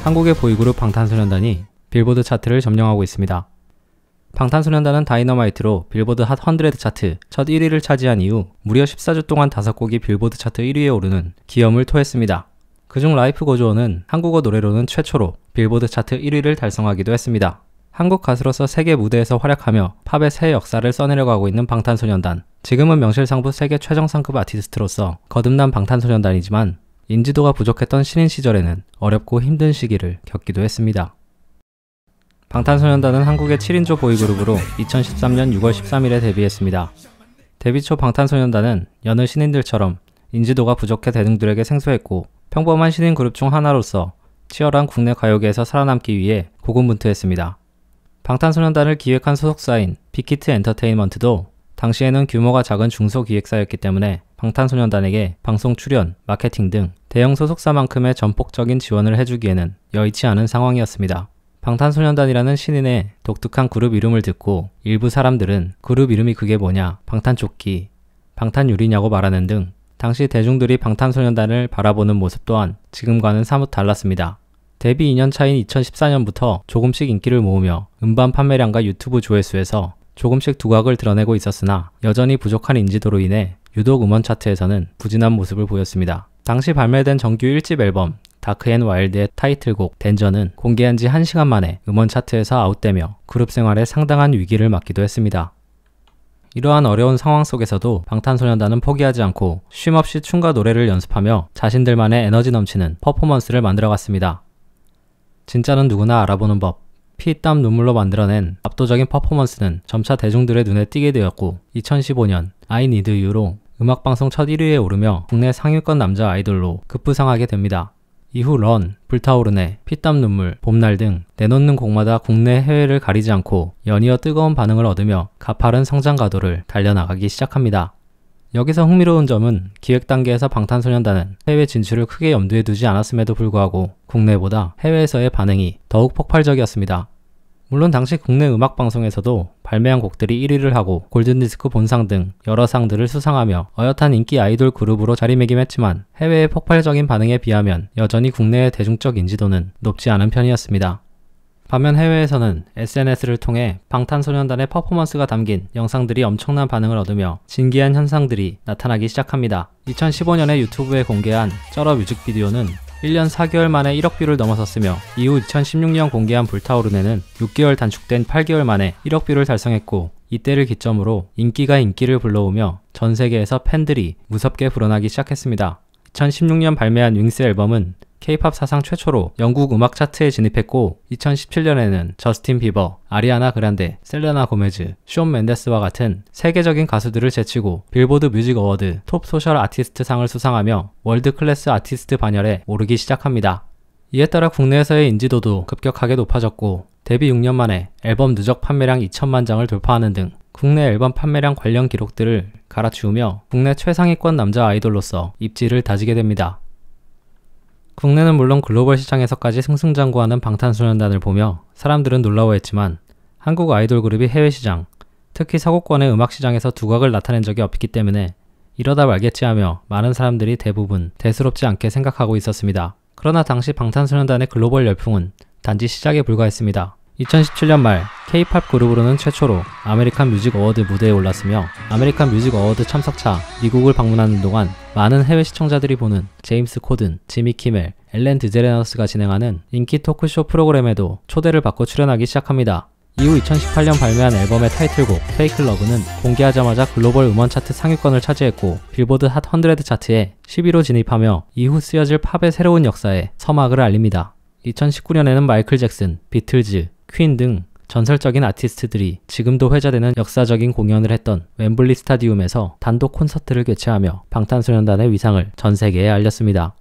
한국의 보이그룹 방탄소년단이 빌보드 차트를 점령하고 있습니다. 방탄소년단은 다이너마이트로 빌보드 핫 100 차트 첫 1위를 차지한 이후 무려 14주 동안 5곡이 빌보드 차트 1위에 오르는 기염을 토했습니다. 그중 라이프 고즈온은 한국어 노래로는 최초로 빌보드 차트 1위를 달성하기도 했습니다. 한국 가수로서 세계 무대에서 활약하며 팝의 새 역사를 써내려가고 있는 방탄소년단. 지금은 명실상부 세계 최정상급 아티스트로서 거듭난 방탄소년단이지만 인지도가 부족했던 신인 시절에는 어렵고 힘든 시기를 겪기도 했습니다. 방탄소년단은 한국의 7인조 보이그룹으로 2013년 6월 13일에 데뷔했습니다. 데뷔 초 방탄소년단은 여느 신인들처럼 인지도가 부족해 대중들에게 생소했고 평범한 신인 그룹 중 하나로서 치열한 국내 가요계에서 살아남기 위해 고군분투했습니다. 방탄소년단을 기획한 소속사인 빅히트 엔터테인먼트도 당시에는 규모가 작은 중소기획사였기 때문에 방탄소년단에게 방송 출연, 마케팅 등 대형 소속사만큼의 전폭적인 지원을 해주기에는 여의치 않은 상황이었습니다. 방탄소년단이라는 신인의 독특한 그룹 이름을 듣고 일부 사람들은 그룹 이름이 그게 뭐냐, 방탄조끼, 방탄유리냐고 말하는 등 당시 대중들이 방탄소년단을 바라보는 모습 또한 지금과는 사뭇 달랐습니다. 데뷔 2년 차인 2014년부터 조금씩 인기를 모으며 음반 판매량과 유튜브 조회수에서 조금씩 두각을 드러내고 있었으나 여전히 부족한 인지도로 인해 유독 음원 차트에서는 부진한 모습을 보였습니다. 당시 발매된 정규 1집 앨범 다크앤와일드의 타이틀곡 덴저는 공개한 지 1시간 만에 음원 차트에서 아웃되며 그룹 생활에 상당한 위기를 맞기도 했습니다. 이러한 어려운 상황 속에서도 방탄소년단은 포기하지 않고 쉼없이 춤과 노래를 연습하며 자신들만의 에너지 넘치는 퍼포먼스를 만들어갔습니다. 진짜는 누구나 알아보는 법, 피, 땀, 눈물로 만들어낸 압도적인 퍼포먼스는 점차 대중들의 눈에 띄게 되었고 2015년 I Need You로 음악방송 첫 1위에 오르며 국내 상위권 남자 아이돌로 급부상하게 됩니다. 이후 런, 불타오르네, 피땀 눈물, 봄날 등 내놓는 곡마다 국내 해외를 가리지 않고 연이어 뜨거운 반응을 얻으며 가파른 성장 가도를 달려나가기 시작합니다. 여기서 흥미로운 점은 기획 단계에서 방탄소년단은 해외 진출을 크게 염두에 두지 않았음에도 불구하고 국내보다 해외에서의 반응이 더욱 폭발적이었습니다. 물론 당시 국내 음악방송에서도 발매한 곡들이 1위를 하고 골든디스크 본상 등 여러 상들을 수상하며 어엿한 인기 아이돌 그룹으로 자리매김했지만 해외의 폭발적인 반응에 비하면 여전히 국내의 대중적 인지도는 높지 않은 편이었습니다. 반면 해외에서는 SNS를 통해 방탄소년단의 퍼포먼스가 담긴 영상들이 엄청난 반응을 얻으며 신기한 현상들이 나타나기 시작합니다. 2015년에 유튜브에 공개한 쩔어 뮤직비디오는 1년 4개월 만에 1억 뷰를 넘어섰으며 이후 2016년 공개한 불타오르네는 6개월 단축된 8개월 만에 1억 뷰를 달성했고 이때를 기점으로 인기가 인기를 불러오며 전 세계에서 팬들이 무섭게 불어나기 시작했습니다. 2016년 발매한 윙스 앨범은 K-팝 사상 최초로 영국 음악 차트에 진입했고 2017년에는 저스틴 비버, 아리아나 그란데, 셀레나 고메즈, 숀 멘데스와 같은 세계적인 가수들을 제치고 빌보드 뮤직 어워드 톱 소셜 아티스트 상을 수상하며 월드 클래스 아티스트 반열에 오르기 시작합니다. 이에 따라 국내에서의 인지도도 급격하게 높아졌고 데뷔 6년 만에 앨범 누적 판매량 2천만 장을 돌파하는 등 국내 앨범 판매량 관련 기록들을 갈아치우며 국내 최상위권 남자 아이돌로서 입지를 다지게 됩니다. 국내는 물론 글로벌 시장에서까지 승승장구하는 방탄소년단을 보며 사람들은 놀라워했지만 한국 아이돌 그룹이 해외 시장, 특히 서구권의 음악 시장에서 두각을 나타낸 적이 없기 때문에 이러다 말겠지 하며 많은 사람들이 대부분 대수롭지 않게 생각하고 있었습니다. 그러나 당시 방탄소년단의 글로벌 열풍은 단지 시작에 불과했습니다. 2017년 말 K-팝 그룹으로는 최초로 아메리칸 뮤직 어워드 무대에 올랐으며 아메리칸 뮤직 어워드 참석차 미국을 방문하는 동안 많은 해외 시청자들이 보는 제임스 코든, 지미 키멜, 엘렌 드제네러스가 진행하는 인기 토크쇼 프로그램에도 초대를 받고 출연하기 시작합니다. 이후 2018년 발매한 앨범의 타이틀곡 페이크 러브는 공개하자마자 글로벌 음원 차트 상위권을 차지했고 빌보드 핫 100 차트에 10위로 진입하며 이후 쓰여질 팝의 새로운 역사에 서막을 알립니다. 2019년에는 마이클 잭슨, 비틀즈, 퀸 등 전설적인 아티스트들이 지금도 회자되는 역사적인 공연을 했던 웸블리 스타디움에서 단독 콘서트를 개최하며 방탄소년단의 위상을 전 세계에 알렸습니다.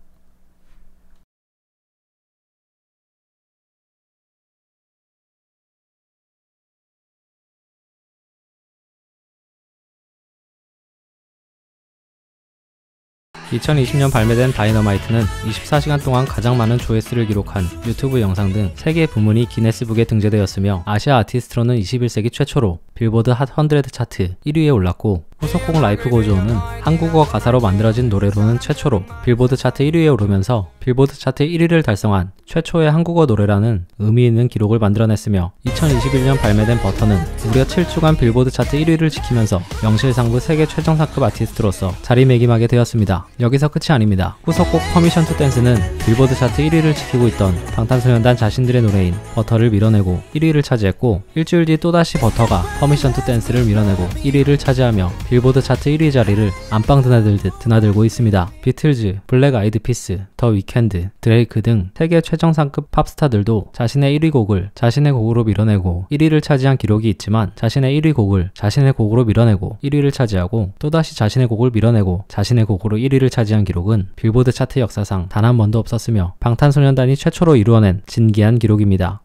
(2020년) 발매된 다이너마이트는 24시간 동안 가장 많은 조회수를 기록한 유튜브 영상 등 세계 부문이 기네스북에 등재되었으며 아시아 아티스트로는 21세기 최초로 빌보드 핫 100 차트 1위에 올랐고, 후속곡 라이프 고즈온은 한국어 가사로 만들어진 노래로는 최초로 빌보드 차트 1위에 오르면서 빌보드 차트 1위를 달성한 최초의 한국어 노래라는 의미 있는 기록을 만들어냈으며, 2021년 발매된 버터는 무려 7주간 빌보드 차트 1위를 지키면서 명실상부 세계 최정상급 아티스트로서 자리매김하게 되었습니다. 여기서 끝이 아닙니다. 후속곡 퍼미션 투 댄스는 빌보드 차트 1위를 지키고 있던 방탄소년단 자신들의 노래인 버터를 밀어내고 1위를 차지했고, 일주일 뒤 또다시 버터가 퍼미션 투 댄스를 밀어내고 1위를 차지하며 빌보드 차트 1위 자리를 안방 드나들듯 드나들고 있습니다. 비틀즈, 블랙 아이드 피스, 더 위켄드, 드레이크 등 세계 최정상급 팝스타들도 자신의 1위 곡을 자신의 곡으로 밀어내고 1위를 차지한 기록이 있지만, 자신의 1위 곡을 자신의 곡으로 밀어내고 1위를 차지하고 또다시 자신의 곡을 밀어내고 자신의 곡으로 1위를 차지한 기록은 빌보드 차트 역사상 단 한 번도 없었으며 방탄소년단이 최초로 이루어낸 진기한 기록입니다.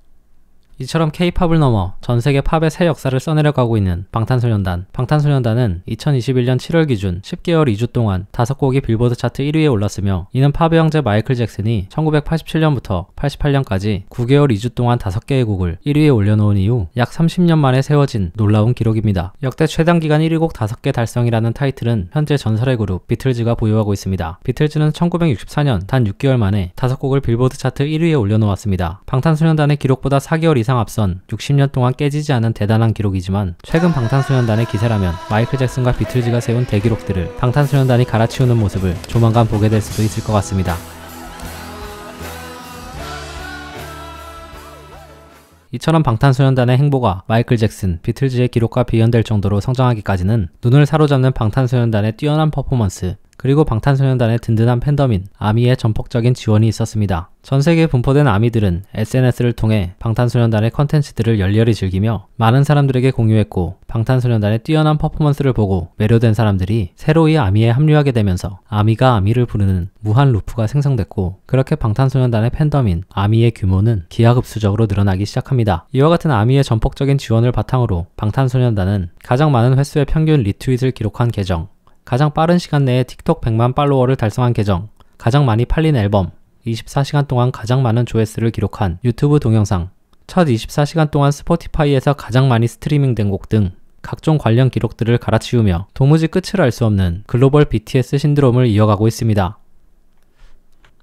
이처럼 K-팝을 넘어 전세계 팝의 새 역사를 써내려가고 있는 방탄소년단. 방탄소년단은 2021년 7월 기준 10개월 2주 동안 5곡이 빌보드 차트 1위에 올랐으며, 이는 팝의 형제 마이클 잭슨이 1987년부터 88년까지 9개월 2주 동안 5개의 곡을 1위에 올려놓은 이후 약 30년 만에 세워진 놀라운 기록입니다. 역대 최단기간 1위 곡 5개 달성이라는 타이틀은 현재 전설의 그룹 비틀즈가 보유하고 있습니다. 비틀즈는 1964년 단 6개월 만에 5곡을 빌보드 차트 1위에 올려놓았습니다. 방탄소년단의 기록보다 4개월 이상 앞선 60년 동안 깨지지 않은 대단한 기록이지만, 최근 방탄소년단의 기세라면 마이클 잭슨과 비틀즈가 세운 대기록들을 방탄소년단이 갈아치우는 모습을 조만간 보게 될 수도 있을 것 같습니다. 이처럼 방탄소년단의 행보가 마이클 잭슨, 비틀즈의 기록과 비견될 정도로 성장하기까지는 눈을 사로잡는 방탄소년단의 뛰어난 퍼포먼스, 그리고 방탄소년단의 든든한 팬덤인 아미의 전폭적인 지원이 있었습니다. 전세계에 분포된 아미들은 SNS를 통해 방탄소년단의 컨텐츠들을 열렬히 즐기며 많은 사람들에게 공유했고, 방탄소년단의 뛰어난 퍼포먼스를 보고 매료된 사람들이 새로이 아미에 합류하게 되면서 아미가 아미를 부르는 무한 루프가 생성됐고, 그렇게 방탄소년단의 팬덤인 아미의 규모는 기하급수적으로 늘어나기 시작합니다. 이와 같은 아미의 전폭적인 지원을 바탕으로 방탄소년단은 가장 많은 횟수의 평균 리트윗을 기록한 계정, 가장 빠른 시간 내에 틱톡 100만 팔로워를 달성한 계정, 가장 많이 팔린 앨범, 24시간 동안 가장 많은 조회수를 기록한 유튜브 동영상, 첫 24시간 동안 스포티파이에서 가장 많이 스트리밍된 곡 등 각종 관련 기록들을 갈아치우며 도무지 끝을 알 수 없는 글로벌 BTS 신드롬을 이어가고 있습니다.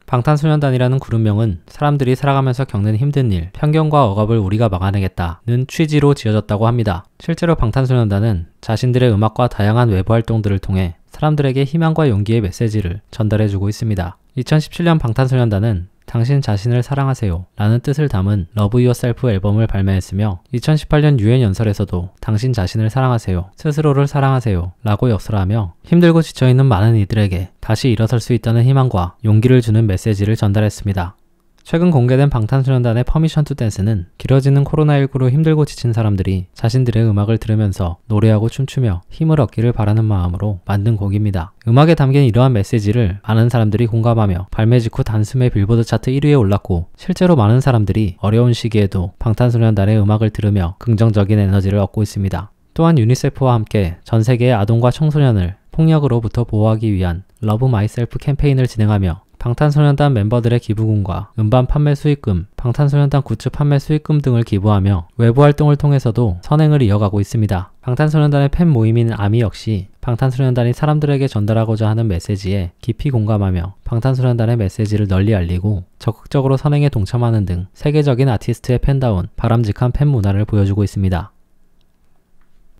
방탄소년단이라는 그룹명은 사람들이 살아가면서 겪는 힘든 일, 편견과 억압을 우리가 막아내겠다는 취지로 지어졌다고 합니다. 실제로 방탄소년단은 자신들의 음악과 다양한 외부 활동들을 통해 사람들에게 희망과 용기의 메시지를 전달해주고 있습니다. 2017년 방탄소년단은 당신 자신을 사랑하세요 라는 뜻을 담은 러브 유어셀프 앨범을 발매했으며, 2018년 유엔연설에서도 당신 자신을 사랑하세요, 스스로를 사랑하세요 라고 역설하며 힘들고 지쳐있는 많은 이들에게 다시 일어설 수 있다는 희망과 용기를 주는 메시지를 전달했습니다. 최근 공개된 방탄소년단의 퍼미션 투 댄스는 길어지는 코로나19로 힘들고 지친 사람들이 자신들의 음악을 들으면서 노래하고 춤추며 힘을 얻기를 바라는 마음으로 만든 곡입니다. 음악에 담긴 이러한 메시지를 많은 사람들이 공감하며 발매 직후 단숨에 빌보드 차트 1위에 올랐고, 실제로 많은 사람들이 어려운 시기에도 방탄소년단의 음악을 들으며 긍정적인 에너지를 얻고 있습니다. 또한 유니세프와 함께 전 세계의 아동과 청소년을 폭력으로부터 보호하기 위한 러브 마이셀프 캠페인을 진행하며 방탄소년단 멤버들의 기부금과 음반 판매 수익금, 방탄소년단 굿즈 판매 수익금 등을 기부하며 외부 활동을 통해서도 선행을 이어가고 있습니다. 방탄소년단의 팬 모임인 아미 역시 방탄소년단이 사람들에게 전달하고자 하는 메시지에 깊이 공감하며 방탄소년단의 메시지를 널리 알리고 적극적으로 선행에 동참하는 등 세계적인 아티스트의 팬다운 바람직한 팬 문화를 보여주고 있습니다.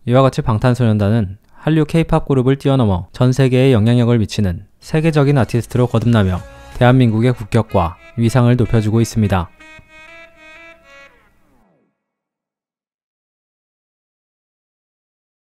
이와 같이 방탄소년단은 한류 K-팝 그룹을 뛰어넘어 전 세계에 영향력을 미치는 세계적인 아티스트로 거듭나며 대한민국의 국격과 위상을 높여주고 있습니다.